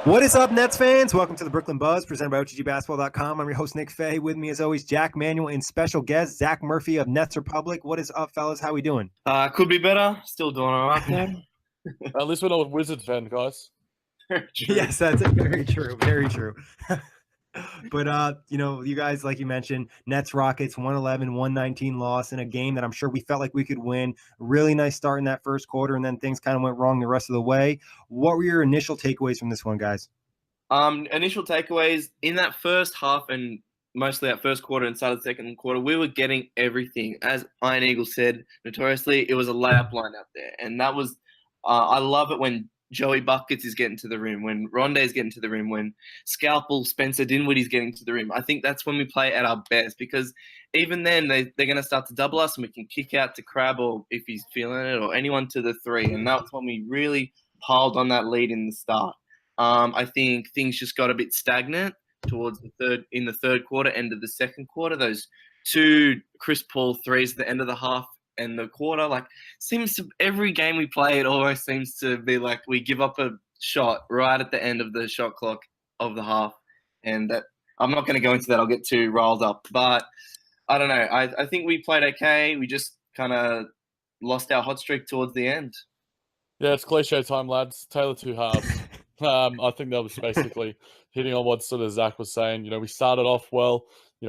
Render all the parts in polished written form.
What is up, Nets fans? Welcome to the Brooklyn Buzz, presented by OTGBasketball.com. I'm your host, Nick Fay. With me, as always, Jack Manuell and special guest, Zach Murphy of Nets Republic. What is up, fellas? How we doing? Could be better. Still doing all right, though. At least we're not a Wizard fan, guys. True. Yes, that's very true. Very true. But, you guys, like you mentioned, Nets Rockets 111-119 loss in a game that I'm sure we felt like we could win. Really nice start in that first quarter, and then things kind of went wrong the rest of the way. What were your initial takeaways from this one, guys? Initial takeaways in that first half and mostly that first quarter and start of the second quarter, we were getting everything. As Iron Eagle said, notoriously, it was a layup line out there. And that was, I love it when Joey Buckets is getting to the rim, when Rondé is getting to the rim, when Scalpel, Spencer Dinwiddie is getting to the rim. I think that's when we play at our best, because even then they're going to start to double us and we can kick out to Crabbe, or if he's feeling it, or anyone to the three. And that's when we really piled on that lead in the start. I think things just got a bit stagnant towards in the third quarter, end of the second quarter. Those two Chris Paul threes at the end of the half and the quarter, like, seems to every game we play, it always seems to be like we give up a shot right at the end of the shot clock of the half. And that, I'm not going to go into that. I'll get too riled up, but I don't know. I think we played okay. We just kind of lost our hot streak towards the end. Yeah, it's cliche time, lads. Taylor two halves. I think that was basically hitting on what sort of Zach was saying. We started off well.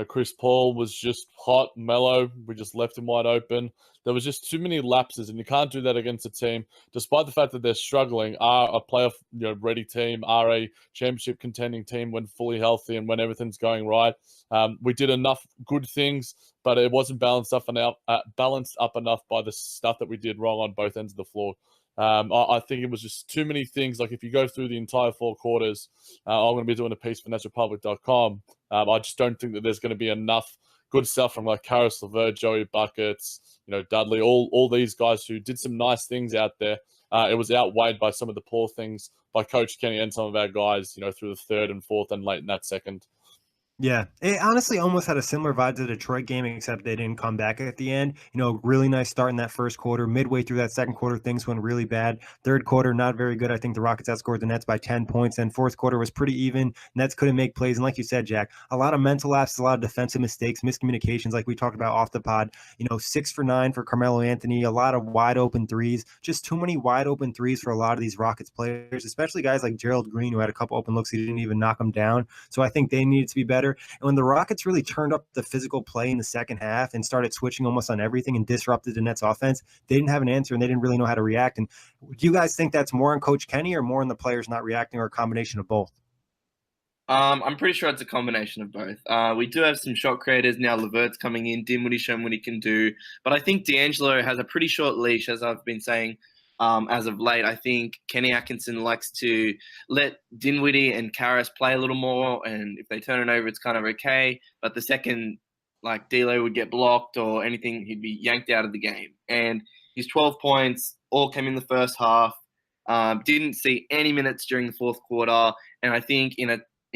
Chris Paul was just hot, mellow. We just left him wide open. There was just too many lapses, and you can't do that against a team, despite the fact that they're struggling, are a playoff ready team, are a championship contending team when fully healthy and when everything's going right. We did enough good things, but it wasn't balanced up enough by the stuff that we did wrong on both ends of the floor. I think it was just too many things. Like, if you go through the entire four quarters, I'm going to be doing a piece for NetsRepublic.com. I just don't think that there's going to be enough good stuff from like Caris LeVert, Joey Buckets, Dudley, all these guys who did some nice things out there. It was outweighed by some of the poor things by Coach Kenny and some of our guys, through the third and fourth and late in that second. Yeah, it honestly almost had a similar vibe to the Detroit game, except they didn't come back at the end. Really nice start in that first quarter. Midway through that second quarter, things went really bad. Third quarter, not very good. I think the Rockets outscored the Nets by 10 points. And fourth quarter was pretty even. Nets couldn't make plays. And like you said, Jack, a lot of mental lapses, a lot of defensive mistakes, miscommunications, like we talked about off the pod. 6 for 9 for Carmelo Anthony, a lot of wide open threes. Just too many wide open threes for a lot of these Rockets players, especially guys like Gerald Green, who had a couple open looks. He didn't even knock them down. So I think they needed to be better. And when the Rockets really turned up the physical play in the second half and started switching almost on everything and disrupted the Nets offense, they didn't have an answer and they didn't really know how to react. And do you guys think that's more on Coach Kenny or more on the players not reacting, or a combination of both? I'm pretty sure it's a combination of both. We do have some shot creators now. LeVert's coming in, Dinwiddie showing what he can do. But I think D'Angelo has a pretty short leash, as I've been saying. As of late, I think Kenny Atkinson likes to let Dinwiddie and Caris play a little more, and if they turn it over, it's kind of okay. But the second, like, D'Lo would get blocked or anything, he'd be yanked out of the game. And his 12 points all came in the first half. Didn't see any minutes during the fourth quarter, and I think in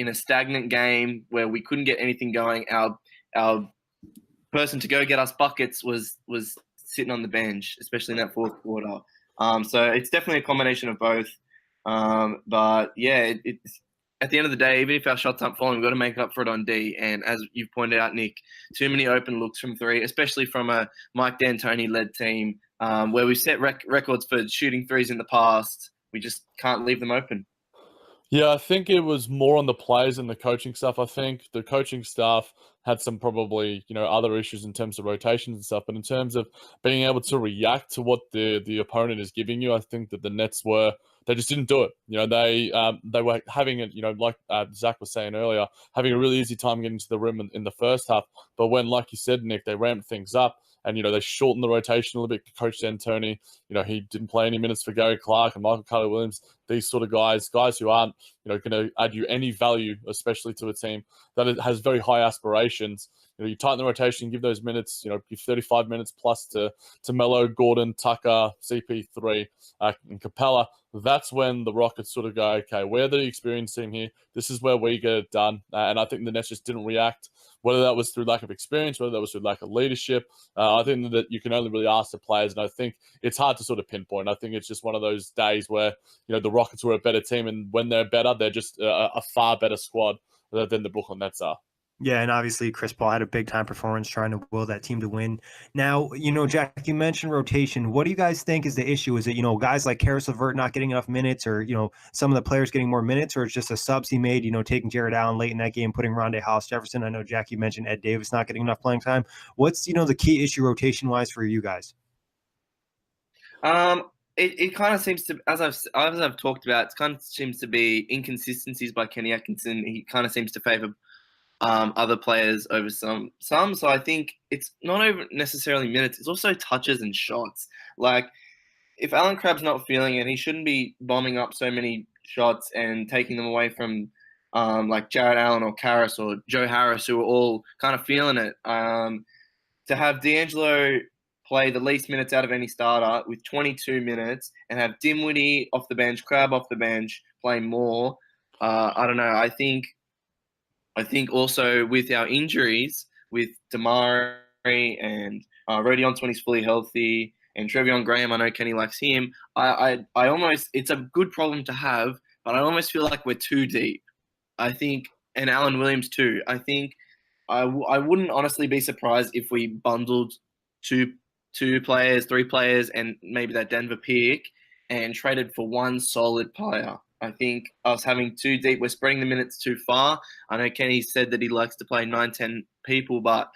a stagnant game where we couldn't get anything going, our person to go get us buckets was sitting on the bench, especially in that fourth quarter. So it's definitely a combination of both. But yeah, it's at the end of the day, even if our shots aren't falling, we've got to make up for it on D. And as you've pointed out, Nick, too many open looks from three, especially from a Mike D'Antoni-led team, where we've set records for shooting threes in the past. We just can't leave them open. Yeah, I think it was more on the players and the coaching staff. I think the coaching staff had some probably, other issues in terms of rotations and stuff. But in terms of being able to react to what the opponent is giving you, I think that the Nets they just didn't do it. They were having it, like Zach was saying earlier, having a really easy time getting to the rim in the first half. But when, like you said, Nick, they ramped things up and, they shortened the rotation a little bit. Coach D'Antoni, he didn't play any minutes for Gary Clark and Michael Carter-Williams, these sort of guys who aren't, going to add you any value, especially to a team that has very high aspirations. you tighten the rotation, give those minutes, give 35 minutes plus to Melo, Gordon, Tucker, CP3, and Capella. That's when the Rockets sort of go, okay, we're the experienced team here. This is where we get it done. And I think the Nets just didn't react, whether that was through lack of experience, whether that was through lack of leadership. I think that you can only really ask the players, and I think it's hard to sort of pinpoint. I think it's just one of those days where, the Rockets were a better team, and when they're better, they're just a far better squad than the Brooklyn Nets are. Yeah, and obviously Chris Paul had a big time performance trying to will that team to win. Now, Jack, you mentioned rotation. What do you guys think is the issue? Is it, guys like Karis LeVert not getting enough minutes, or, some of the players getting more minutes, or it's just a subs he made, taking Jared Allen late in that game, putting Rondae Hollis-Jefferson? I know, Jack, you mentioned Ed Davis not getting enough playing time. What's, the key issue rotation-wise for you guys? It kind of seems to, as I've talked about, it kind of seems to be inconsistencies by Kenny Atkinson. He kind of seems to favor other players over some. So I think it's not over necessarily minutes. It's also touches and shots. Like, if Alan Crabbe's not feeling it, he shouldn't be bombing up so many shots and taking them away from like Jared Allen or Karis or Joe Harris, who are all kind of feeling it. To have D'Angelo play the least minutes out of any starter with 22 minutes and have Dinwiddie off the bench, Crabbe off the bench, playing more. I don't know. I think also with our injuries, with Damari and Rodion when he's fully healthy, and Trevion Graham, I know Kenny likes him. I almost, it's a good problem to have, but I almost feel like we're too deep. I think, and Alan Williams too. I think I wouldn't honestly be surprised if we bundled two players, 3 players, and maybe that Denver pick, and traded for one solid player. I think us having too deep, we're spreading the minutes too far. I know Kenny said that he likes to play 9-10 people, but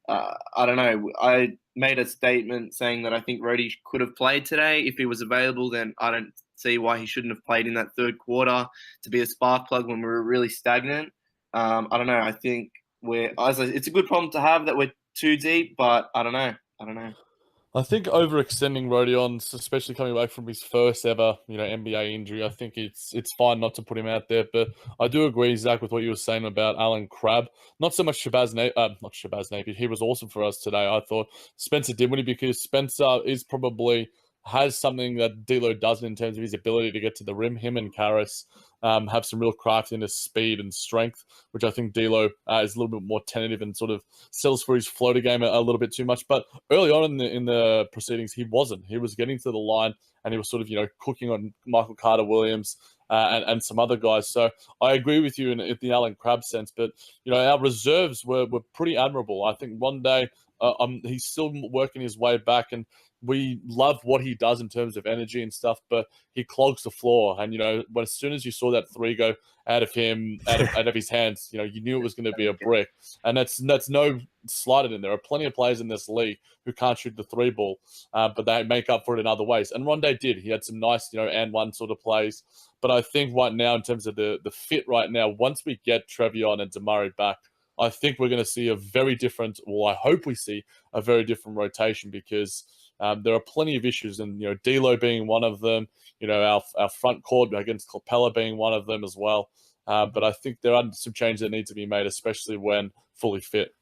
I don't know. I made a statement saying that I think Rhodey could have played today. If he was available, then I don't see why he shouldn't have played in that third quarter to be a spark plug when we were really stagnant. I don't know. I think it's a good problem to have that we're too deep, but I don't know. I think overextending Rodion, especially coming back from his first ever, NBA injury, I think it's fine not to put him out there. But I do agree, Zach, with what you were saying about Alan Crabbe. Not so much not Shabazz Napier. He was awesome for us today. I thought Spencer Dinwiddie, because Spencer has something that D'Lo doesn't in terms of his ability to get to the rim. Him and Karis have some real craftiness, speed, and strength, which I think D'Lo is a little bit more tentative and sort of sells for his floater game a little bit too much. But early on in the proceedings, he wasn't. He was getting to the line, and he was sort of cooking on Michael Carter-Williams and some other guys. So I agree with you in the Alan Crabbe sense, but our reserves were pretty admirable. I think one day he's still working his way back, and we love what he does in terms of energy and stuff, but he clogs the floor. And, as soon as you saw that 3 go out of him, out of his hands, you knew it was going to be a brick. And that's no slight in. There are plenty of players in this league who can't shoot the 3 ball, but they make up for it in other ways. And Rondae did. He had some nice, and one sort of plays. But I think right now, in terms of the fit right now, once we get Trevion and Damari back, I think we're going to see a very different, I hope we see a very different rotation, because there are plenty of issues, and D'Lo being one of them. Our front court against Capella being one of them as well. But I think there are some changes that need to be made, especially when fully fit.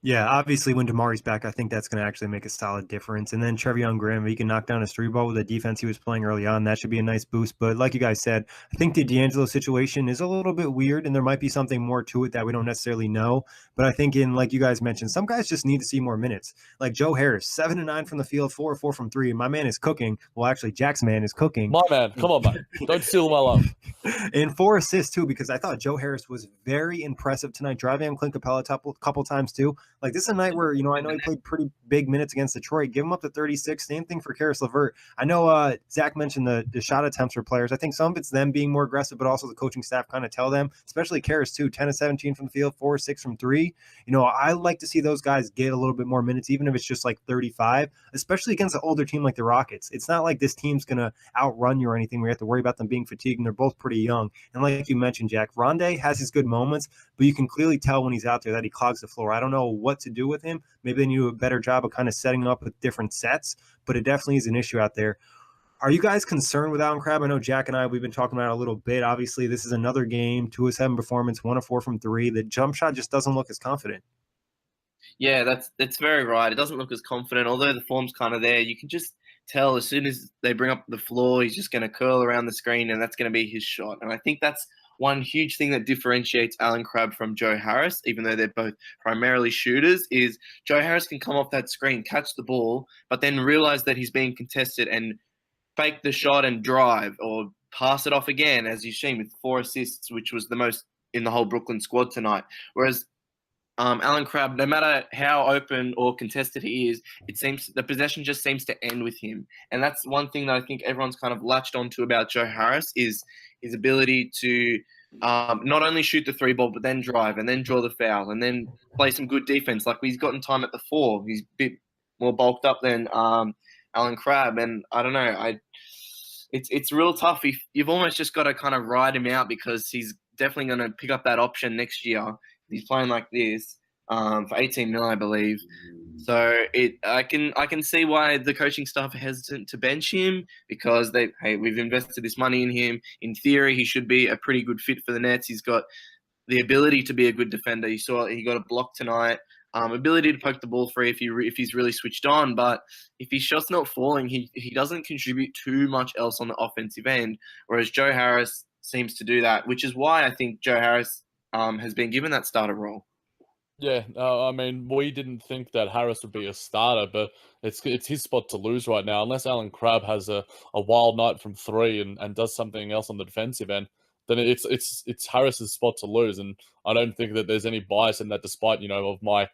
Yeah, obviously when Damari's back, I think that's going to actually make a solid difference. And then Trevion Graham, he can knock down his 3 ball with the defense he was playing early on. That should be a nice boost. But like you guys said, I think the D'Angelo situation is a little bit weird, and there might be something more to it that we don't necessarily know. But I think like you guys mentioned, some guys just need to see more minutes. Like Joe Harris, 7-9 from the field, 4-4 from 3. My man is cooking. Well, actually, Jack's man is cooking. My man, come on, man. Don't steal my love. And 4 assists, too, because I thought Joe Harris was very impressive tonight, driving on Clint Capella a couple times, too. Like, this is a night where, I know he played pretty big minutes against Detroit. Give him up to 36. Same thing for Karis LeVert. I know Zach mentioned the shot attempts for players. I think some of it's them being more aggressive, but also the coaching staff kind of tell them, especially Karis, too, 10-17 from the field, 4-6 from 3. I like to see those guys get a little bit more minutes, even if it's just like 35, especially against an older team like the Rockets. It's not like this team's going to outrun you or anything. We have to worry about them being fatigued, and they're both pretty young. And like you mentioned, Jack, Rondae has his good moments, but you can clearly tell when he's out there that he clogs the floor. I don't know what to do with him. Maybe they do a better job of kind of setting up with different sets, but it definitely is an issue out there. Are you guys concerned with Alan Crabbe? I know Jack and we've been talking about it a little bit. Obviously, this is another game, 2 of 7 performance, 1 of 4 from 3. The jump shot just doesn't look as confident. Yeah, that's very right. It doesn't look as confident, although the form's kind of there. You can just tell as soon as they bring up the floor, he's just going to curl around the screen, and that's going to be his shot. And I think that's one huge thing that differentiates Alan Crabbe from Joe Harris, even though they're both primarily shooters, is Joe Harris can come off that screen, catch the ball, but then realize that he's being contested and fake the shot and drive, or pass it off again, as you've seen with 4 assists, which was the most in the whole Brooklyn squad tonight. Whereas Alan Crabbe, no matter how open or contested he is, it seems the possession just seems to end with him, and that's one thing that I think everyone's kind of latched onto about Joe Harris is his ability to not only shoot the 3 ball, but then drive and then draw the foul and then play some good defense. Like he's gotten time at the 4. He's a bit more bulked up than Alan Crabbe, and I don't know, it's real tough. You've almost just got to kind of ride him out because he's definitely going to pick up that option next year. He's playing like this for 18 mil, I believe. So I can see why the coaching staff are hesitant to bench him because we've invested this money in him. In theory, he should be a pretty good fit for the Nets. He's got the ability to be a good defender. You saw he got a block tonight. Ability to poke the ball free if he's really switched on, but if his shot's not falling, he doesn't contribute too much else on the offensive end. Whereas Joe Harris seems to do that, which is why I think Joe Harris has been given that starter role. Yeah, I mean, we didn't think that Harris would be a starter, but it's his spot to lose right now. Unless Alan Crabbe has a wild night from 3 and does something else on the defensive end, then it's Harris's spot to lose. And I don't think that there's any bias in that, despite of my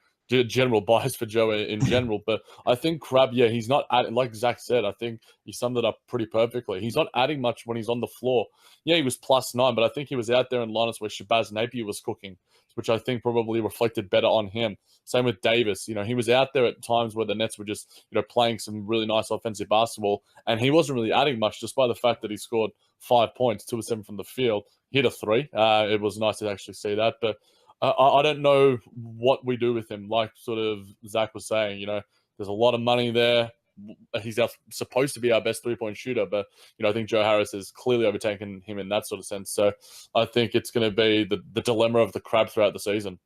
general bias for Joe in general. But I think Crabbe, yeah, he's not adding, like Zach said, I think he summed it up pretty perfectly. He's not adding much when he's on the floor. Yeah, he was +9, but I think he was out there in lineups where Shabazz Napier was cooking, which I think probably reflected better on him. Same with Davis. He was out there at times where the Nets were just, playing some really nice offensive basketball, and he wasn't really adding much, despite the fact that he scored 5 points, 2 of 7 from the field, hit a 3. It was nice to actually see that, but I don't know what we do with him. Like sort of Zach was saying, there's a lot of money there. He's supposed to be our best 3-point shooter, but I think Joe Harris has clearly overtaken him in that sort of sense. So I think it's going to be the dilemma of the Crabbe throughout the season.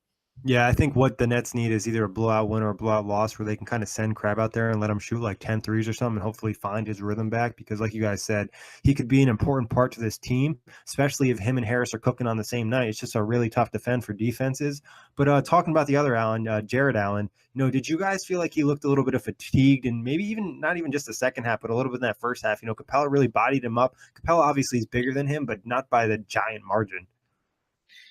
Yeah, I think what the Nets need is either a blowout win or a blowout loss where they can kind of send Crabbe out there and let him shoot like 10 threes or something and hopefully find his rhythm back because like you guys said, he could be an important part to this team, especially if him and Harris are cooking on the same night. It's just a really tough defend for defenses. But talking about the other Allen, Jared Allen, did you guys feel like he looked a little bit of fatigued and maybe even not even just the second half, but a little bit in that first half? Capella really bodied him up. Capella obviously is bigger than him, but not by the giant margin.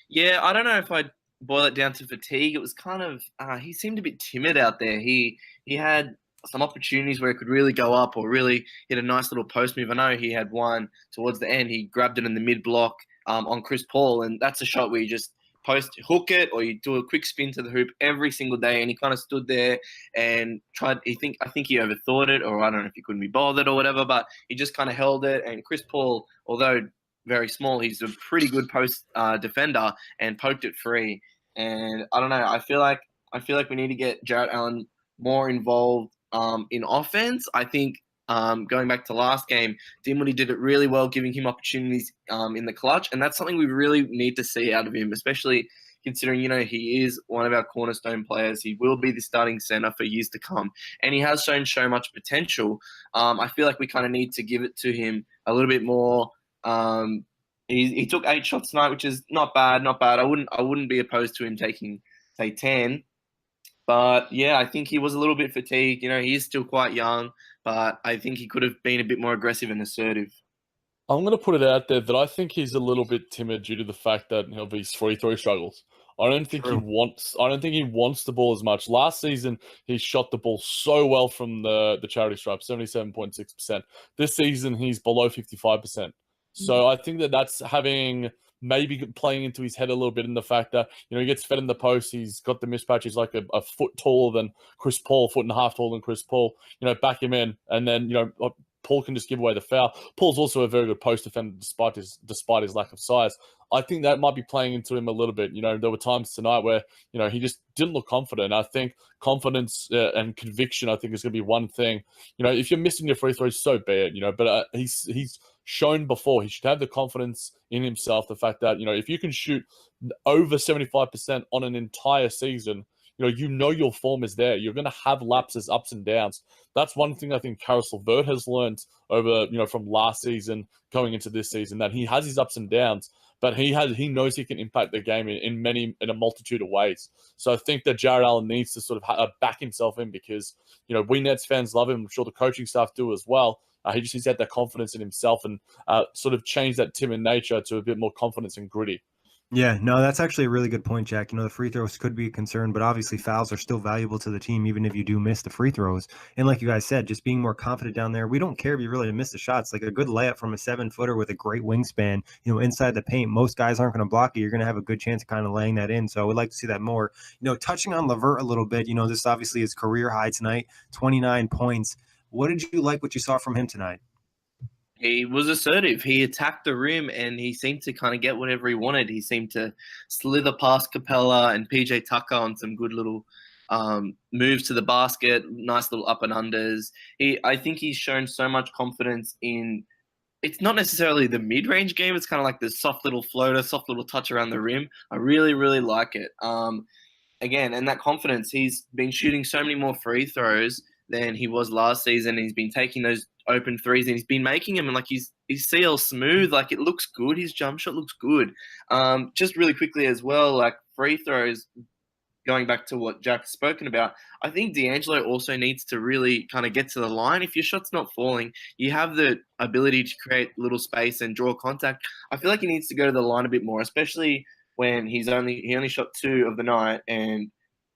Yeah, I don't know if I'd boil it down to fatigue. It was kind of he seemed a bit timid out there. He had some opportunities where he could really go up or really hit a nice little post move. I know he had one towards the end. He grabbed it in the mid block on Chris Paul, and that's a shot where you just hook it or you do a quick spin to the hoop every single day. And he kind of stood there and tried. I think he overthought it, or I don't know if he couldn't be bothered or whatever, but he just kind of held it. And Chris Paul, although very small, he's a pretty good post defender and poked it free. And I don't know. I feel like we need to get Jarrett Allen more involved in offense. I think going back to last game, Dinwiddie did it really well, giving him opportunities in the clutch, and that's something we really need to see out of him, especially considering he is one of our cornerstone players. He will be the starting center for years to come, and he has shown so much potential. I feel like we kind of need to give it to him a little bit more. He took 8 shots tonight, which is not bad. I wouldn't be opposed to him taking, say, 10. But yeah, I think he was a little bit fatigued. He is still quite young, but I think he could have been a bit more aggressive and assertive. I'm going to put it out there that I think he's a little bit timid due to the fact that of his free throw struggles. I don't think he wants the ball as much. Last season, he shot the ball so well from the charity stripe, 77.6%. This season, he's below 55%. So I think that's having maybe playing into his head a little bit in the fact that, he gets fed in the post. He's got the mismatch. He's like a foot taller than Chris Paul, 1.5 feet taller than Chris Paul. Back him in. And then, Paul can just give away the foul. Paul's also a very good post defender despite his lack of size. I think that might be playing into him a little bit. There were times tonight where, he just didn't look confident. I think confidence and conviction, I think, is going to be one thing. If you're missing your free throws, so be it, but he's shown before he should have the confidence in himself, the fact that, if you can shoot over 75% on an entire season, you know your form is there. You're going to have lapses, ups and downs. That's one thing I think Karis LeVert has learned over, from last season going into this season, that he has his ups and downs, but he knows he can impact the game in a multitude of ways. So I think that Jared Allen needs to sort of back himself in, because we Nets fans love him. I'm sure the coaching staff do as well. He just needs to have that confidence in himself and sort of change that timid nature to a bit more confidence and gritty. Yeah, no, that's actually a really good point, Jack. The free throws could be a concern, but obviously fouls are still valuable to the team, even if you do miss the free throws. And like you guys said, just being more confident down there. We don't care if you really miss the shots. Like a good layup from a 7-footer with a great wingspan, inside the paint, most guys aren't going to block it. You're going to have a good chance of kind of laying that in. So I would like to see that more. Touching on LeVert a little bit, this obviously is career high tonight, 29 points. What did you like what you saw from him tonight? He was assertive. He attacked the rim and he seemed to kind of get whatever he wanted. He seemed to slither past Capella and PJ Tucker on some good little moves to the basket, nice little up and unders. I think he's shown so much confidence in, it's not necessarily the mid-range game. It's kind of like the soft little floater, soft little touch around the rim. I really, really like it. Again, and that confidence, he's been shooting so many more free throws than he was last season. He's been taking those open threes and he's been making them, and like his CL smooth, like it looks good. His jump shot looks good. Just really quickly as well, like free throws, going back to what Jack's spoken about, I think D'Angelo also needs to really kind of get to the line. If your shot's not falling, you have the ability to create little space and draw contact. I feel like he needs to go to the line a bit more, especially when he only shot 2 of the night, and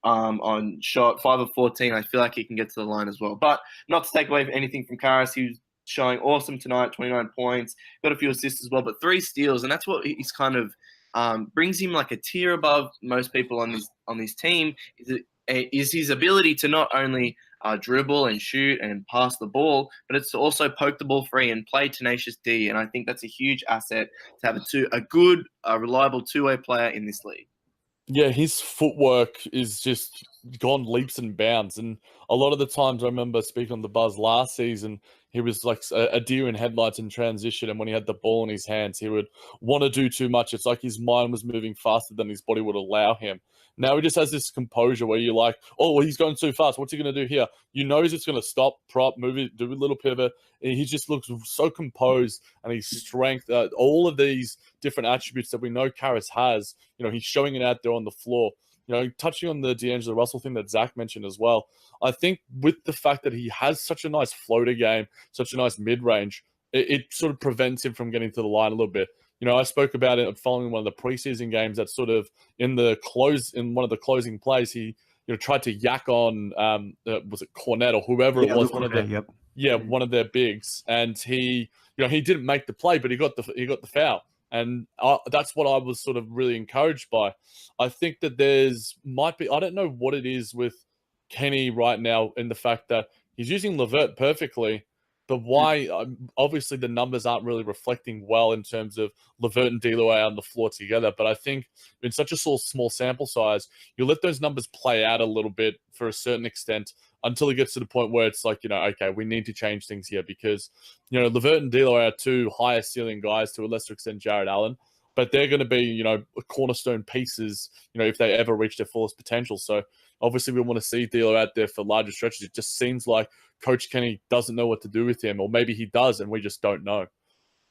on shot 5 of 14, I feel like he can get to the line as well. But not to take away anything from Karis, he was showing awesome tonight, 29 points, got a few assists as well, but 3 steals, and that's what he's kind of brings him like a tier above most people on this team. Is his ability to not only dribble and shoot and pass the ball, but it's to also poke the ball free and play tenacious D. And I think that's a huge asset to have a good, reliable two-way player in this league. Yeah, his footwork is just gone leaps and bounds. And a lot of the times I remember speaking on the Buzz last season, he was like a deer in headlights in transition. And when he had the ball in his hands, he would want to do too much. It's like his mind was moving faster than his body would allow him. Now he just has this composure where you're like, oh, well, he's going too fast. What's he going to do here? He's just going to stop, prop, move it, do a little pivot. And he just looks so composed, and his strength, all of these different attributes that we know Karis has, he's showing it out there on the floor. Touching on the D'Angelo Russell thing that Zach mentioned as well, I think with the fact that he has such a nice floater game, such a nice mid-range, it sort of prevents him from getting to the line a little bit. I spoke about it following one of the preseason games that sort of in one of the closing plays, he tried to yak on was it Cornette or whoever it was, one of their bigs, and he didn't make the play, but he got the foul. And that's what I was sort of really encouraged by. I think that I don't know what it is with Kenny right now in the fact that he's using LeVert perfectly, but why? Obviously, the numbers aren't really reflecting well in terms of LeVert and D'Lo out on the floor together. But I think in such a small sample size, you let those numbers play out a little bit for a certain extent until it gets to the point where it's like, okay, we need to change things here because, LeVert and D'Lo are 2 higher ceiling guys, to a lesser extent Jared Allen, but they're going to be, cornerstone pieces, if they ever reach their fullest potential. So obviously we want to see D'Lo out there for larger stretches. It just seems like Coach Kenny doesn't know what to do with him, or maybe he does and we just don't know.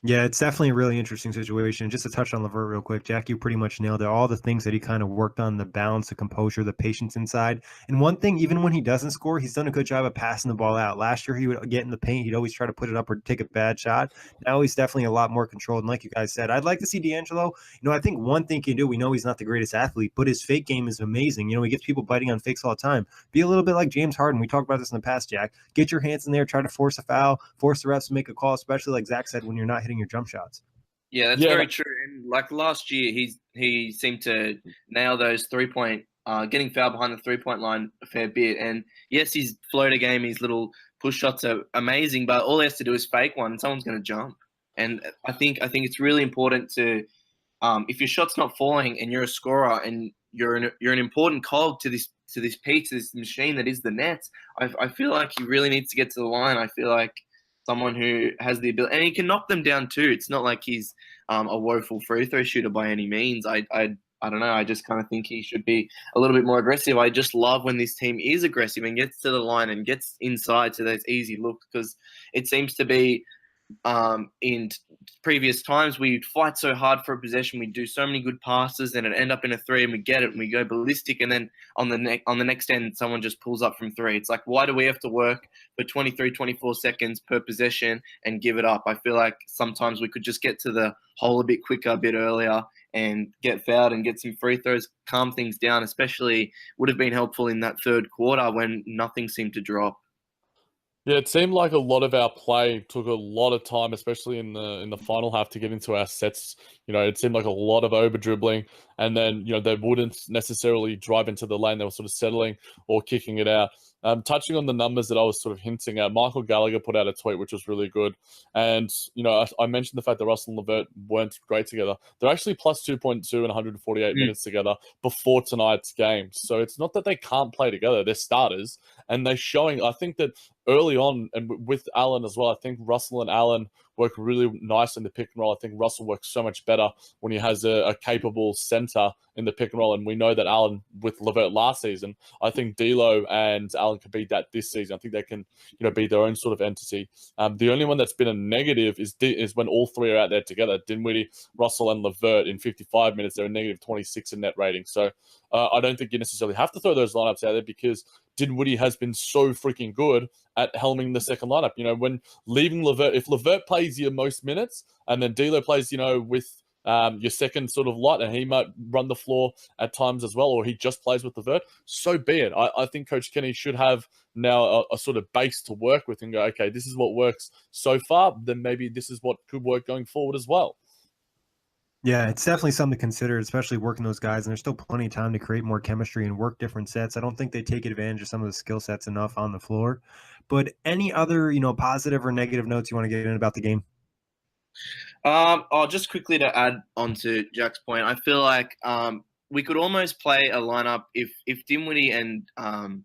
Yeah, it's definitely a really interesting situation. Just to touch on LeVert real quick, Jack, you pretty much nailed it. All the things that he kind of worked on, the balance, the composure, the patience inside. And one thing, even when he doesn't score, he's done a good job of passing the ball out. Last year, he would get in the paint. He'd always try to put it up or take a bad shot. Now he's definitely a lot more controlled. And like you guys said, I'd like to see D'Angelo. I think one thing he can do, we know he's not the greatest athlete, but his fake game is amazing. He gets people biting on fakes all the time. Be a little bit like James Harden. We talked about this in the past, Jack. Get your hands in there, try to force a foul, force the refs to make a call, especially like Zach said, when you're not hitting your jump shots. Yeah, that's very true. And like last year, he seemed to nail those 3-point, getting fouled behind the 3-point line a fair bit. And yes, his floater game, his little push shots are amazing, but all he has to do is fake one, and someone's going to jump. And I think it's really important to, if your shot's not falling and you're a scorer and you're an important cog to this piece, to this machine that is the Nets, I feel like he really needs to get to the line. I feel like someone who has the ability, and he can knock them down too. It's not like he's a woeful free throw shooter by any means. I I don't know. I just kind of think he should be a little bit more aggressive. I just love when this team is aggressive and gets to the line and gets inside to those easy looks, because it seems to be in previous times we'd fight so hard for a possession, we'd do so many good passes, and it'd end up in a three, and we get it, and we go ballistic, and then on the next end, someone just pulls up from three. It's like, why do we have to work for 23, 24 seconds per possession and give it up? I feel like sometimes we could just get to the hole a bit quicker, a bit earlier, and get fouled and get some free throws, calm things down. Especially would have been helpful in that third quarter when nothing seemed to drop. Yeah, it seemed like a lot of our play took a lot of time, especially in the final half, to get into our sets. It seemed like a lot of over dribbling, and then they wouldn't necessarily drive into the lane. They were sort of settling or kicking it out. Touching on the numbers that I was sort of hinting at, Michael Gallagher put out a tweet which was really good, and I mentioned the fact that Russell and LeVert weren't great together. They're actually plus 2.2 and 148 minutes together before tonight's game. So it's not that they can't play together; they're starters, and they're showing. I think that early on, and with Allen as well, I think Russell and Allen work really nice in the pick and roll. I think Russell works so much better when he has a capable center in the pick and roll. And we know that Allen with LeVert last season, I think D'Lo and Allen can be that this season. I think they can, be their own sort of entity. The only one that's been a negative is when all three are out there together. Dinwiddie, Russell, and LeVert in 55 minutes, they're a negative 26 in net rating. So I don't think you necessarily have to throw those lineups out there, because Dinwiddie has been so freaking good at helming the second lineup. When leaving LeVert, if LeVert plays your most minutes and then D'Lo plays, with your second sort of lot, and he might run the floor at times as well, or he just plays with LeVert, so be it. I think Coach Kenny should have now a sort of base to work with and go, okay, this is what works so far, then maybe this is what could work going forward as well. Yeah, it's definitely something to consider, especially working those guys. And there's still plenty of time to create more chemistry and work different sets. I don't think they take advantage of some of the skill sets enough on the floor. But any other, positive or negative notes you want to get in about the game? Just quickly to add on to Jack's point, I feel like we could almost play a lineup if Dinwiddie and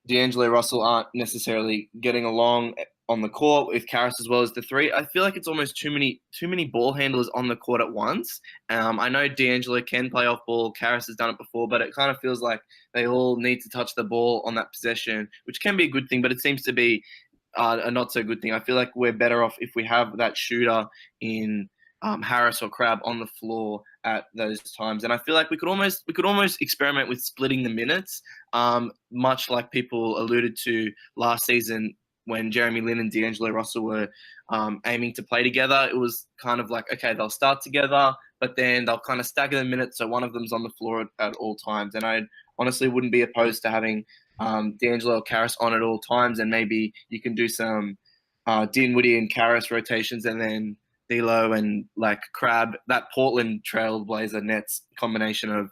D'Angelo Russell aren't necessarily getting along on the court with Karras as well as the three. I feel like it's almost too many ball handlers on the court at once. I know D'Angelo can play off ball. Karras has done it before, but it kind of feels like they all need to touch the ball on that possession, which can be a good thing, but it seems to be a not so good thing. I feel like we're better off if we have that shooter in Harris or Crabbe on the floor at those times. And I feel like we could almost experiment with splitting the minutes, much like people alluded to last season when Jeremy Lin and D'Angelo Russell were aiming to play together. It was kind of like, okay, they'll start together, but then they'll kind of stagger the minutes so one of them's on the floor at all times. And I honestly wouldn't be opposed to having D'Angelo or Karras on at all times, and maybe you can do some Dinwiddie and Karras rotations, and then D'Lo and like Crabbe, that Portland Trailblazer Nets combination of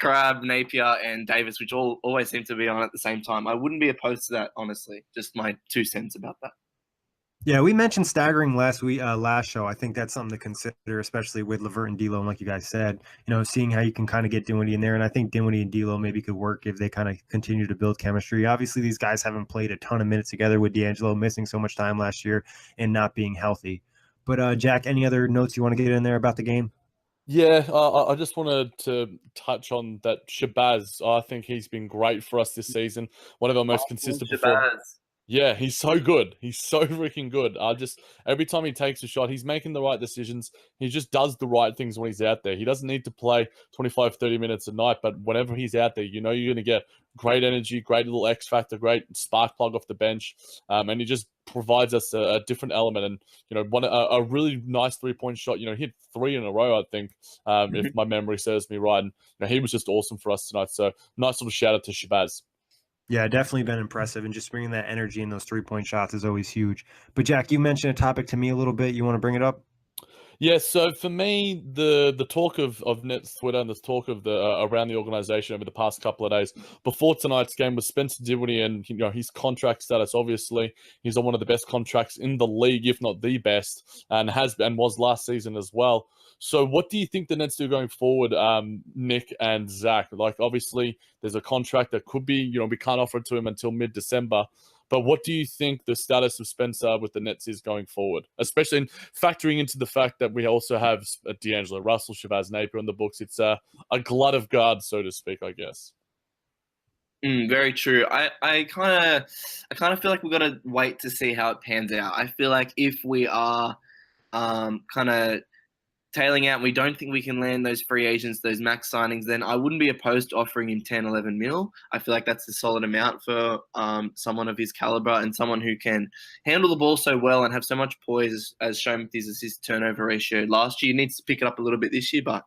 Crabbe, Napier, and Davis, which always seem to be on at the same time. I wouldn't be opposed to that, honestly. Just my 2 cents about that. Yeah, we mentioned staggering last show. I think that's something to consider, especially with LeVert and D'Lo. And like you guys said, seeing how you can kind of get Dinwiddie in there. And I think Dinwiddie and D'Lo maybe could work if they kind of continue to build chemistry. Obviously, these guys haven't played a ton of minutes together, with D'Angelo missing so much time last year and not being healthy. But Jack, any other notes you want to get in there about the game? Yeah, I just wanted to touch on that Shabazz. I think he's been great for us this season. One of our most consistent performers. Yeah, he's so good. He's so freaking good. Every time he takes a shot, he's making the right decisions. He just does the right things when he's out there. He doesn't need to play 25, 30 minutes a night, but whenever he's out there, you're going to get great energy, great little X factor, great spark plug off the bench. And he just provides us a different element. And, a really nice 3-point shot. He hit 3 in a row, I think, if my memory serves me right. And he was just awesome for us tonight. So nice little shout out to Shabazz. Yeah, definitely been impressive, and just bringing that energy in those 3-point shots is always huge. But Jack, you mentioned a topic to me a little bit. You want to bring it up? Yeah, so for me, the talk of Nets Twitter and the talk of the around the organization over the past couple of days before tonight's game was Spencer Dinwiddie and his contract status. Obviously, he's on one of the best contracts in the league, if not the best, and was last season as well. So what do you think the Nets do going forward, Nick and Zach? Like, obviously, there's a contract that could be, we can't offer it to him until mid-December. But what do you think the status of Spencer with the Nets is going forward, especially in factoring into the fact that we also have D'Angelo Russell, Shabazz Napier on the books? It's a glut of guards, so to speak, I guess. Very true. I kind of feel like we've got to wait to see how it pans out. I feel like if we are kind of tailing out and we don't think we can land those free agents, those max signings, then I wouldn't be opposed to offering him 10, 11 mil. I feel like that's a solid amount for someone of his caliber and someone who can handle the ball so well and have so much poise as shown with his assist turnover ratio last year. He needs to pick it up a little bit this year, but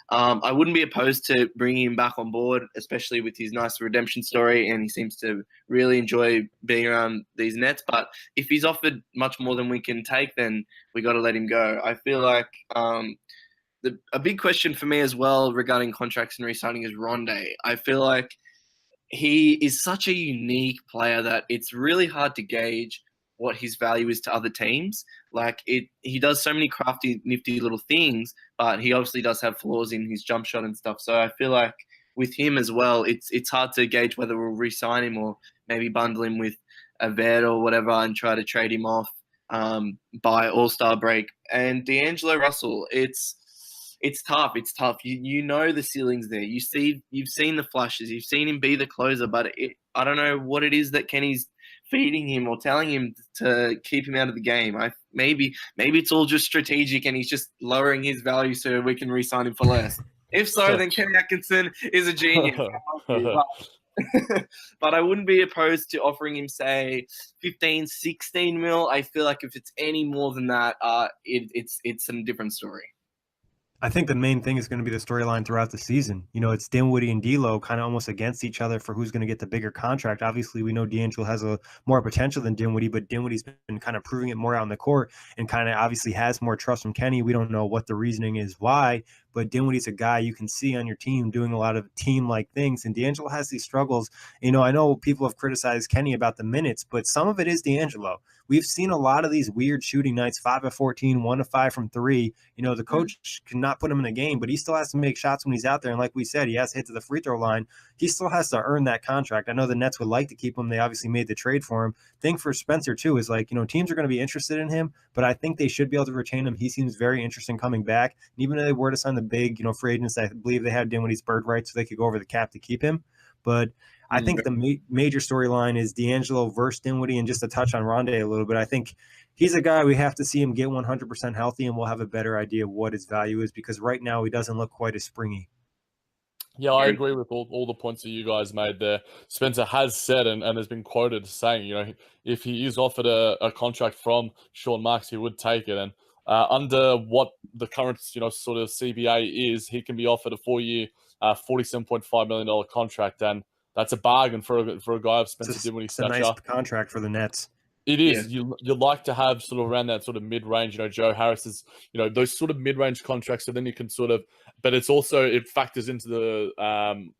I wouldn't be opposed to bringing him back on board, especially with his nice redemption story, and he seems to really enjoy being around these Nets. But if he's offered much more than we can take, then we got to let him go. I feel like a big question for me as well regarding contracts and re-signing is Rondae. I feel like he is such a unique player that it's really hard to gauge what his value is to other teams. Like he does so many crafty, nifty little things, but he obviously does have flaws in his jump shot and stuff. So I feel like with him as well, it's hard to gauge whether we'll re-sign him or maybe bundle him with a vet or whatever and try to trade him off by All-Star break. And D'Angelo Russell, it's tough. It's tough. You know the ceiling's there. You've seen the flashes. You've seen him be the closer, but I don't know what it is that Kenny's feeding him or telling him to keep him out of the game. Maybe it's all just strategic and he's just lowering his value so we can re-sign him for less. If so, then Kenny Atkinson is a genius. But I wouldn't be opposed to offering him, say, 15, 16 mil. I feel like if it's any more than that, it's a different story. I think the main thing is going to be the storyline throughout the season. You know, it's Dinwiddie and D'Lo kind of almost against each other for who's going to get the bigger contract. Obviously, we know D'Angelo has a more potential than Dinwiddie, but Dinwiddie's been kind of proving it more out on the court and kind of obviously has more trust from Kenny. We don't know what the reasoning is why, but Dinwiddie's a guy you can see on your team doing a lot of team-like things, and D'Angelo has these struggles. You know, I know people have criticized Kenny about the minutes, but some of it is D'Angelo. We've seen a lot of these weird shooting nights, 5 of 14, 1 of 5 from 3. You know, the coach cannot put him in a game, but he still has to make shots when he's out there. And like we said, he has to hit to the free throw line. He still has to earn that contract. I know the Nets would like to keep him. They obviously made the trade for him. Thing for Spencer, too, is like, you know, teams are going to be interested in him, but I think they should be able to retain him. He seems very interesting coming back. And even though they were to sign the big, you know, free agents, I believe they had Dinwiddie's bird rights so they could go over the cap to keep him. But I think the major storyline is D'Angelo versus Dinwiddie, and just to touch on Rondae a little bit, I think he's a guy we have to see him get 100% healthy, and we'll have a better idea of what his value is, because right now he doesn't look quite as springy. Yeah, I agree with all the points that you guys made there. Spencer has said and has been quoted saying, you know, if he is offered a contract from Sean Marks, he would take it. And under what the current, you know, sort of CBA is, he can be offered a 4-year, $47.5 million contract. And that's a bargain for a guy of Spencer Dinwiddie's stature. It's a nice contract for the Nets. It is. Yeah. You'd like to have sort of around that sort of mid-range, you know, Joe Harris is, you know, those sort of mid-range contracts. So then you can sort of, but it's also, it factors into the,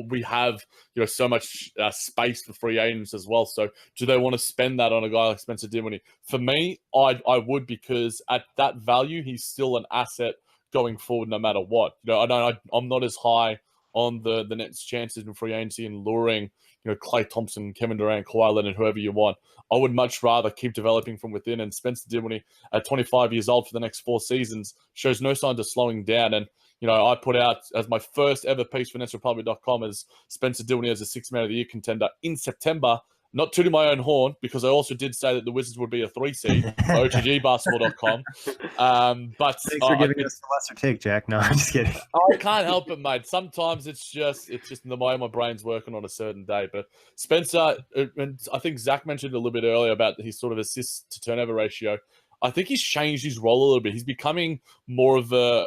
we have, you know, so much space for free agents as well. So do they want to spend that on a guy like Spencer Dinwiddie? For me, I would, because at that value, he's still an asset going forward no matter what. You know, I'm not as high on the Nets' chances in free agency and luring, you know, Klay Thompson, Kevin Durant, Kawhi Leonard, whoever you want. I would much rather keep developing from within. And Spencer Dinwiddie, at 25 years old for the next 4 seasons, shows no signs of slowing down. And, you know, I put out as my first ever piece for NetsRepublic.com as Spencer Dinwiddie as a 6th Man of the Year contender in September. Not tooting my own horn, because I also did say that the Wizards would be a 3 seed for OTGbasketball.com. But thanks for giving us the lesser take, Jack. No, I'm just kidding. I can't help it, mate. Sometimes it's just the way my brain's working on a certain day. But Spencer, and I think Zach mentioned a little bit earlier about his sort of assist to turnover ratio. I think he's changed his role a little bit. He's becoming more of a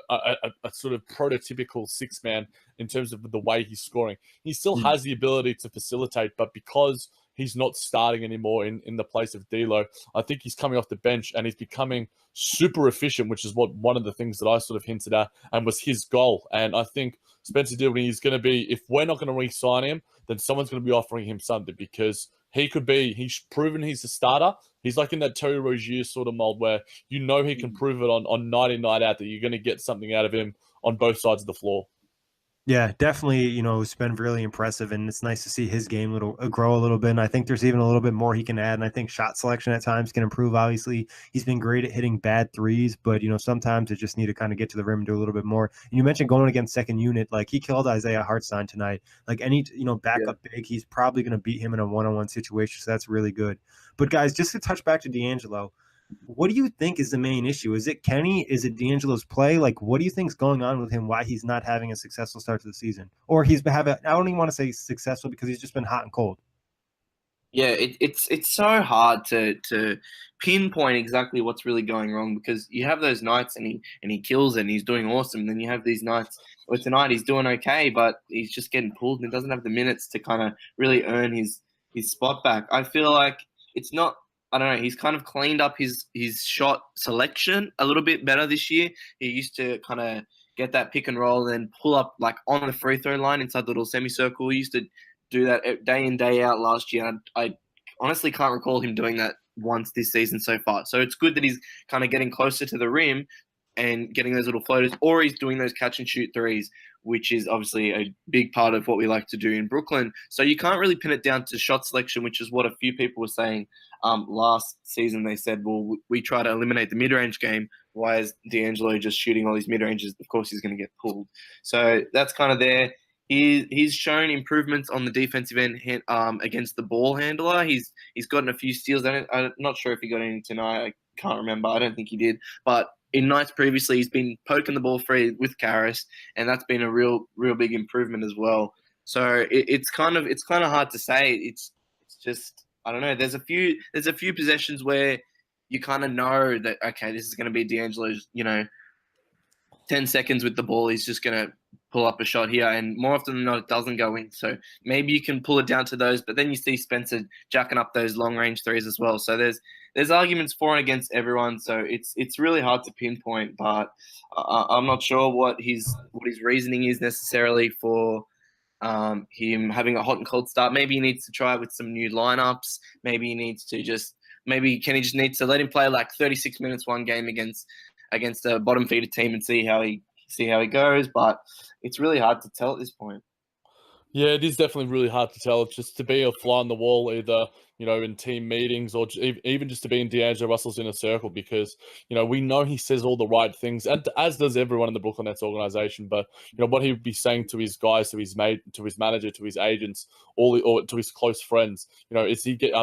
sort of prototypical 6 man in terms of the way he's scoring. He still has the ability to facilitate, but because he's not starting anymore in the place of D'Lo, I think he's coming off the bench and he's becoming super efficient, which is one of the things that I sort of hinted at and was his goal. And I think Spencer Dinwiddie is going to be, if we're not going to re-sign him, then someone's going to be offering him something, because he's proven he's a starter. He's like in that Terry Rozier sort of mold where you know he can prove it on night in, night out that you're going to get something out of him on both sides of the floor. Yeah, definitely. It's been really impressive, and it's nice to see his game grow a little bit. And I think there's even a little bit more he can add. And I think shot selection at times can improve. Obviously, he's been great at hitting bad threes, but sometimes it just need to kind of get to the rim and do a little bit more. And you mentioned going against second unit, like he killed Isaiah Hartstein tonight. Like any Yeah. backup big, he's probably going to beat him in a one-on-one situation. So that's really good. But guys, just to touch back to D'Angelo. What do you think is the main issue? Is it Kenny? Is it D'Angelo's play? Like, what do you think is going on with him? Why he's not having a successful start to the season, or he's been having? I don't even want to say successful because he's just been hot and cold. Yeah, it's so hard to pinpoint exactly what's really going wrong because you have those nights and he kills it and he's doing awesome. Then you have these nights where tonight he's doing okay, but he's just getting pulled and doesn't have the minutes to kind of really earn his spot back. I feel like it's not. I don't know. He's kind of cleaned up his shot selection a little bit better this year. He used to kind of get that pick and roll and then pull up like on the free throw line inside the little semicircle. He used to do that day in, day out last year. I honestly can't recall him doing that once this season so far. So it's good that he's kind of getting closer to the rim and getting those little floaters, or he's doing those catch and shoot threes, which is obviously a big part of what we like to do in Brooklyn. So you can't really pin it down to shot selection, which is what a few people were saying last season. They said, well, we try to eliminate the mid-range game. Why is D'Angelo just shooting all these mid-ranges? Of course, he's going to get pulled. So that's kind of there. He's shown improvements on the defensive end against the ball handler. He's gotten a few steals. I'm not sure if he got any tonight. I can't remember. I don't think he did. But in nights previously, he's been poking the ball free with Karras, and that's been a real big improvement as well. So it's kind of hard to say. It's just I don't know. There's a few possessions where you kind of know that okay, this is going to be D'Angelo's 10 seconds with the ball, he's just going to pull up a shot here. And more often than not, it doesn't go in. So maybe you can pull it down to those. But then you see Spencer jacking up those long-range threes as well. So there's arguments for and against everyone. So it's really hard to pinpoint. But I'm not sure what his reasoning is necessarily for him having a hot and cold start. Maybe he needs to try it with some new lineups. Maybe he needs to Kenny just needs to let him play like 36 minutes one game against a bottom feeder team and see how he goes. But it's really hard to tell at this point. Yeah, it is definitely really hard to tell. It's just to be a fly on the wall, either in team meetings or even just to be in D'Angelo Russell's inner circle, because we know he says all the right things, and as does everyone in the Brooklyn Nets organization. But what he would be saying to his guys, to his mate, to his manager, to his agents, or to his close friends, are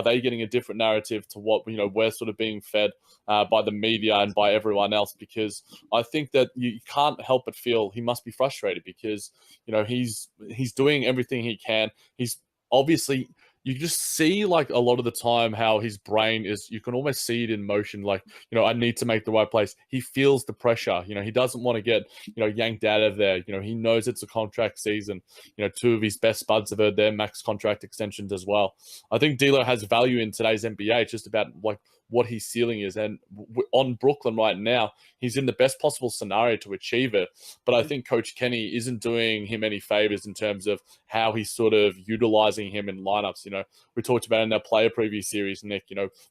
they getting a different narrative to what we're sort of being fed by the media and by everyone else? Because I think that you can't help but feel he must be frustrated because he's doing everything he can. He's obviously, you just see like a lot of the time how his brain is, you can almost see it in motion. Like, I need to make the right place. He feels the pressure. He doesn't want to get, yanked out of there. He knows it's a contract season. Two of his best buds have heard their max contract extensions as well. I think D'Lo has value in today's NBA. It's just about like what his ceiling is. And on Brooklyn right now, he's in the best possible scenario to achieve it. But I think Coach Kenny isn't doing him any favors in terms of how he's sort of utilizing him in lineups. We talked about in our player preview series, Nick,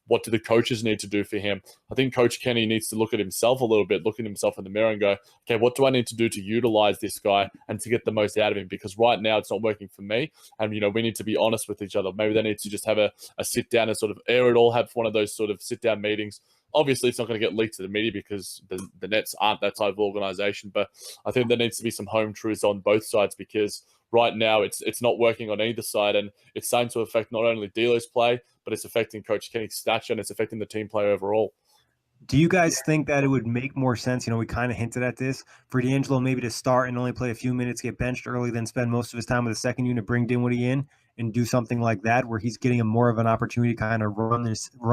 what do the coaches need to do for him? I think Coach Kenny needs to look at himself a little bit, look at himself in the mirror and go, okay, what do I need to do to utilize this guy and to get the most out of him? Because right now it's not working for me. And, we need to be honest with each other. Maybe they need to just have a sit down and sort of air it all, have one of those sort of sit down meetings. Obviously, it's not going to get leaked to the media because the Nets aren't that type of organization. But I think there needs to be some home truths on both sides, because right now it's not working on either side, and it's starting to affect not only D'Lo's play, but it's affecting Coach Kenny's stature and it's affecting the team play overall. Do you guys think that it would make more sense? We kind of hinted at this for D'Angelo maybe to start and only play a few minutes, get benched early, then spend most of his time with the second unit, bring Dinwiddie in and do something like that, where he's getting a more of an opportunity to kind of run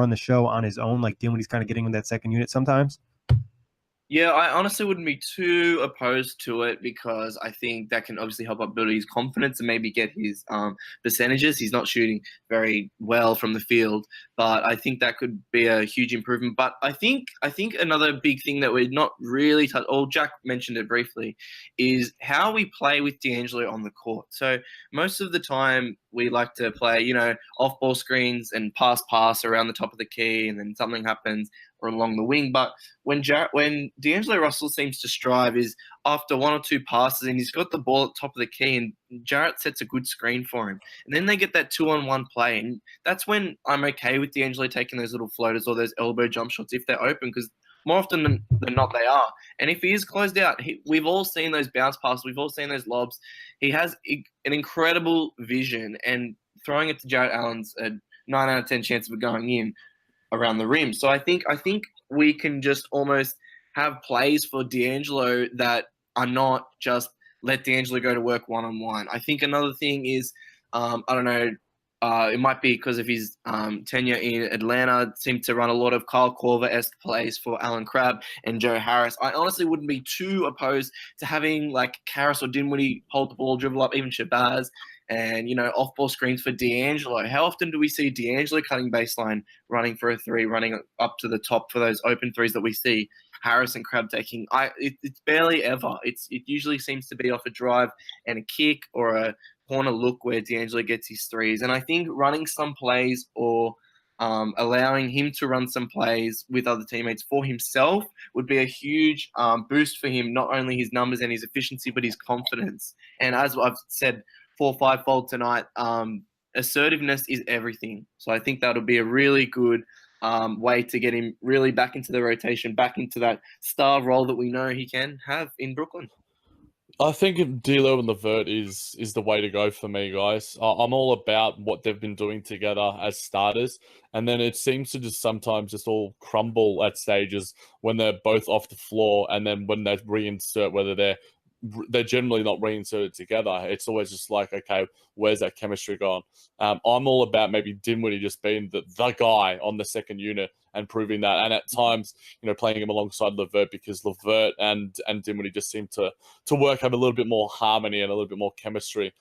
the show on his own, like Dinwiddie's kind of getting with that second unit sometimes? Yeah, I honestly wouldn't be too opposed to it because I think that can obviously help up build his confidence and maybe get his percentages. He's not shooting very well from the field, but I think that could be a huge improvement. But I think another big thing that we're not really Jack mentioned it briefly, is how we play with D'Angelo on the court. So most of the time we like to play, off ball screens and pass around the top of the key, and then something happens. or along the wing. But when D'Angelo Russell seems to strive is after one or two passes and he's got the ball at the top of the key and Jarrett sets a good screen for him. And then they get that 2-on-1 play. And that's when I'm okay with D'Angelo taking those little floaters or those elbow jump shots if they're open, because more often than not they are. And if he is closed out, we've all seen those bounce passes. We've all seen those lobs. He has an incredible vision, and throwing it to Jarrett Allen's a 9 out of 10 chance of it going in around the rim. So I think we can just almost have plays for D'Angelo that are not just let D'Angelo go to work one-on-one. I think another thing is, I don't know, it might be because of his tenure in Atlanta, seemed to run a lot of Kyle Korver-esque plays for Alan Crabbe and Joe Harris. I honestly wouldn't be too opposed to having like Harris or Dinwiddie hold the ball, dribble up, even Shabazz, and, you know, off-ball screens for D'Angelo. How often do we see D'Angelo cutting baseline, running for a three, running up to the top for those open threes that we see Harris and Crabbe taking? It's barely ever. It usually seems to be off a drive and a kick or a corner look where D'Angelo gets his threes. And I think running some plays or allowing him to run some plays with other teammates for himself would be a huge boost for him, not only his numbers and his efficiency, but his confidence. And as I've said 4 or 5-fold tonight, assertiveness is everything. So I think that'll be a really good way to get him really back into the rotation, back into that star role that we know he can have in Brooklyn. I think D'Lo and LeVert is the way to go for me, guys. I'm all about what they've been doing together as starters, and then it seems to just sometimes just all crumble at stages when they're both off the floor, and then when they reinsert, whether they're generally not reinserted together. It's always just like, okay, where's that chemistry gone? I'm all about maybe Dinwiddie just being the guy on the second unit and proving that. And at times, you know, playing him alongside LeVert, because LeVert and Dinwiddie just seem to work, have a little bit more harmony and a little bit more chemistry.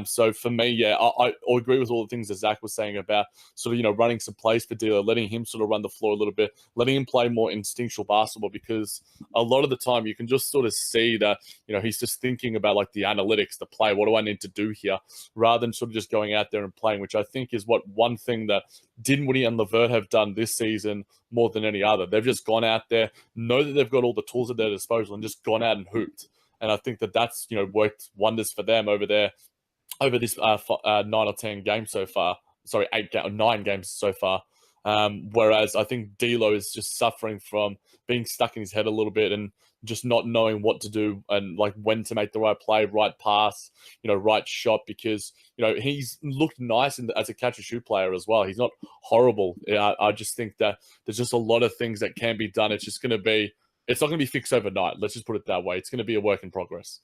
So for me, yeah, I agree with all the things that Zach was saying about sort of, you know, running some plays for D'Lo, letting him sort of run the floor a little bit, letting him play more instinctual basketball, because a lot of the time you can just sort of see that, you know, he's just thinking about like the analytics, the play, what do I need to do here, rather than sort of just going out there and playing, which I think is what one thing that Dinwiddie and LeVert have done this season more than any other. They've just gone out there, know that they've got all the tools at their disposal, and just gone out and hooped. And I think that that's, you know, worked wonders for them over this 9 or 10 games so far. Sorry, 9 games so far. Whereas I think D'Lo is just suffering from being stuck in his head a little bit and just not knowing what to do and like when to make the right play, right pass, you know, right shot, because, you know, he's looked nice as a catch and shoot player as well. He's not horrible. I just think that there's just a lot of things that can be done. It's not going to be fixed overnight. Let's just put it that way. It's going to be a work in progress.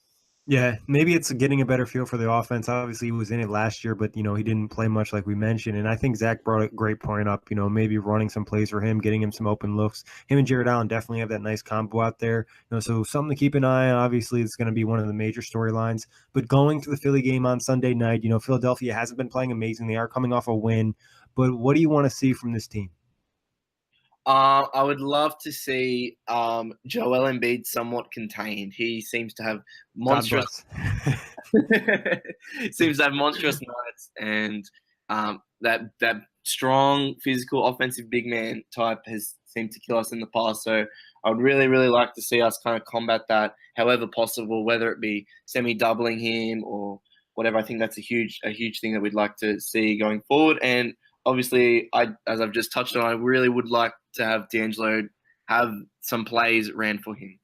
Yeah, maybe it's getting a better feel for the offense. Obviously, he was in it last year, but, you know, he didn't play much like we mentioned. And I think Zach brought a great point up, you know, maybe running some plays for him, getting him some open looks. Him and Jarrett Allen definitely have that nice combo out there. You know, so something to keep an eye on. Obviously, it's going to be one of the major storylines. But going to the Philly game on Sunday night, you know, Philadelphia hasn't been playing amazing. They are coming off a win. But what do you want to see from this team? I would love to see Joel Embiid somewhat contained. He seems to have monstrous nights, and that strong physical offensive big man type has seemed to kill us in the past. So I would really, really like to see us kind of combat that however possible, whether it be semi-doubling him or whatever. I think that's a huge thing that we'd like to see going forward. And obviously, as I've just touched on, I really would like to have D'Angelo have some plays ran for him.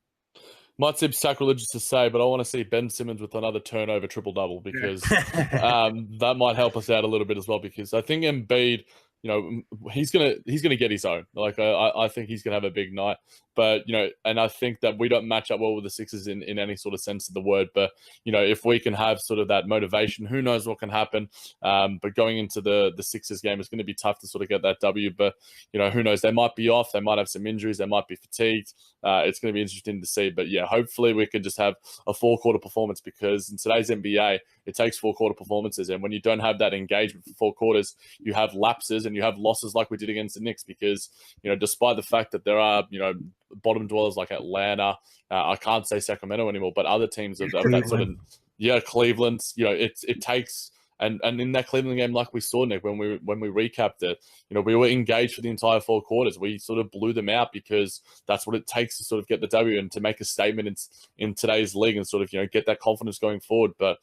Might seem sacrilegious to say, but I want to see Ben Simmons with another turnover triple-double, because that might help us out a little bit as well, because I think Embiid, you know, he's gonna get his own. Like I think he's gonna have a big night. But, you know, and I think that we don't match up well with the Sixers in any sort of sense of the word. But, you know, if we can have sort of that motivation, who knows what can happen. But going into the Sixers game, it's going to be tough to sort of get that W. But, you know, who knows? They might be off. They might have some injuries. They might be fatigued. It's going to be interesting to see. But, yeah, hopefully we can just have a 4-quarter performance, because in today's NBA, it takes 4-quarter performances. And when you don't have that engagement for 4 quarters, you have lapses and you have losses like we did against the Knicks, because, you know, despite the fact that there are, you know, bottom dwellers like Atlanta, I can't say Sacramento anymore, but other teams of that sort of, Cleveland, you know, it takes And in that Cleveland game, like we saw, Nick, when we recapped it, we were engaged for the entire 4 quarters. We sort of blew them out because that's what it takes to sort of get the W and to make a statement in today's league and sort of get that confidence going forward. But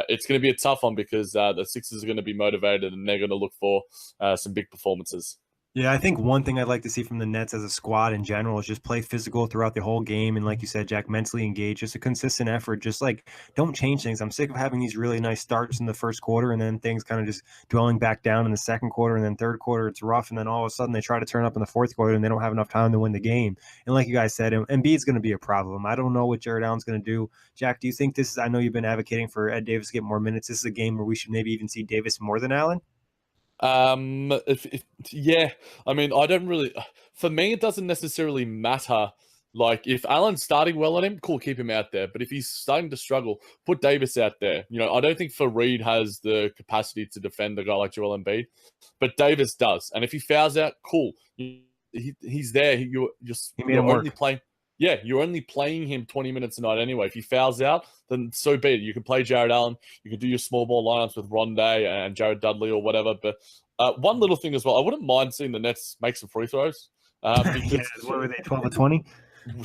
it's going to be a tough one because the Sixers are going to be motivated and they're going to look for some big performances. Yeah, I think one thing I'd like to see from the Nets as a squad in general is just play physical throughout the whole game. And like you said, Jack, mentally engaged, just a consistent effort. Just like don't change things. I'm sick of having these really nice starts in the first quarter and then things kind of just dwelling back down in the second quarter and then third quarter. It's rough. And then all of a sudden they try to turn up in the fourth quarter and they don't have enough time to win the game. And like you guys said, Embiid's going to be a problem. I don't know what Jared Allen's going to do. Jack, do you think this is, I know you've been advocating for Ed Davis to get more minutes. This is a game where we should maybe even see Davis more than Allen? Yeah, I mean, I don't really. For me, it doesn't necessarily matter. Like, if Allen's starting well on him, cool, keep him out there. But if he's starting to struggle, put Davis out there. I don't think Fareed has the capacity to defend a guy like Joel Embiid, but Davis does. And if he fouls out, cool, he's there. You're only playing. Yeah, you're only playing him 20 minutes a night anyway. If he fouls out, then so be it. You can play Jared Allen. You can do your small ball lineups with Rondé and Jared Dudley or whatever. But one little thing as well, I wouldn't mind seeing the Nets make some free throws. Because what were they, 12 or 20?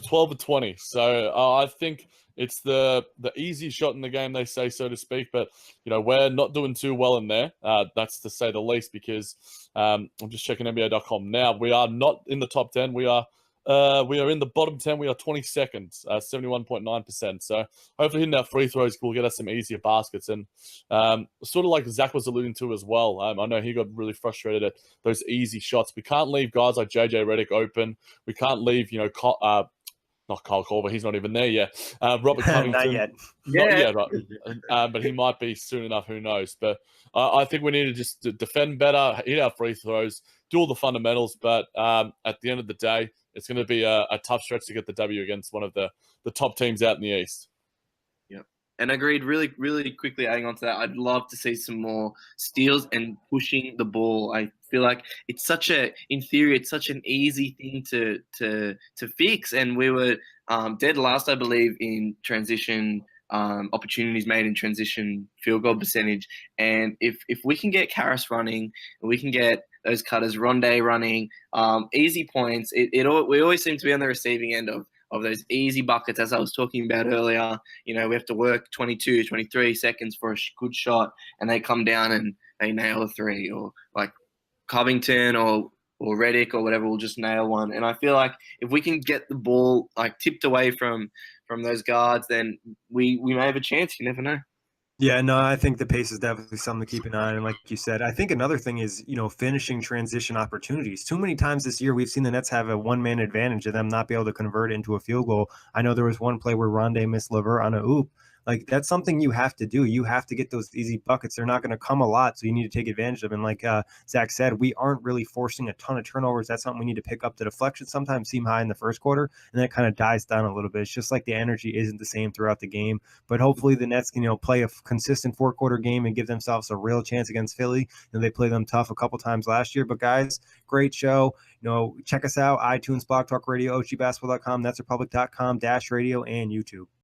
12 or 20. So I think it's the easy shot in the game, they say, so to speak. But, we're not doing too well in there. That's to say the least, because I'm just checking NBA.com now. We are not in the top 10. We are in the bottom 10. We are 22nd, 71.9%. So hopefully hitting our free throws will get us some easier baskets. And sort of like Zach was alluding to as well, I know he got really frustrated at those easy shots. We can't leave guys like JJ Redick open. We can't leave, not Kyle Korver, he's not even there yet. Robert Covington. Not yet. Not yet, right. But he might be soon enough, who knows. But I think we need to just defend better, hit our free throws, do all the fundamentals. But at the end of the day, it's going to be a tough stretch to get the W against one of the top teams out in the East. Yep. And agreed, really, really quickly adding on to that, I'd love to see some more steals and pushing the ball. I feel like in theory, it's such an easy thing to fix. And we were dead last, I believe, in transition opportunities made in transition field goal percentage. And if we can get Karras running, and we can get those cutters, Rondé running, easy points, we always seem to be on the receiving end of those easy buckets, as I was talking about earlier. We have to work 22, 23 seconds for a good shot, and they come down and they nail a three, or like Covington or Redick or whatever will just nail one. And I feel like if we can get the ball like tipped away from those guards, then we may have a chance. You never know. Yeah, no, I think the pace is definitely something to keep an eye on. And like you said, I think another thing is, finishing transition opportunities. Too many times this year, we've seen the Nets have a one-man advantage and them not be able to convert it into a field goal. I know there was one play where Rondé missed Levert on a oop. Like, that's something you have to do. You have to get those easy buckets. They're not going to come a lot, so you need to take advantage of them. And like Zach said, we aren't really forcing a ton of turnovers. That's something we need to pick up. The deflections sometimes seem high in the first quarter, and then it kind of dies down a little bit. It's just like the energy isn't the same throughout the game. But hopefully the Nets can, play a consistent four-quarter game and give themselves a real chance against Philly. They played them tough a couple times last year. But, guys, great show. Check us out, iTunes, Blog Talk Radio, OGBasketball.com, NetsRepublic.com, Dash Radio, and YouTube.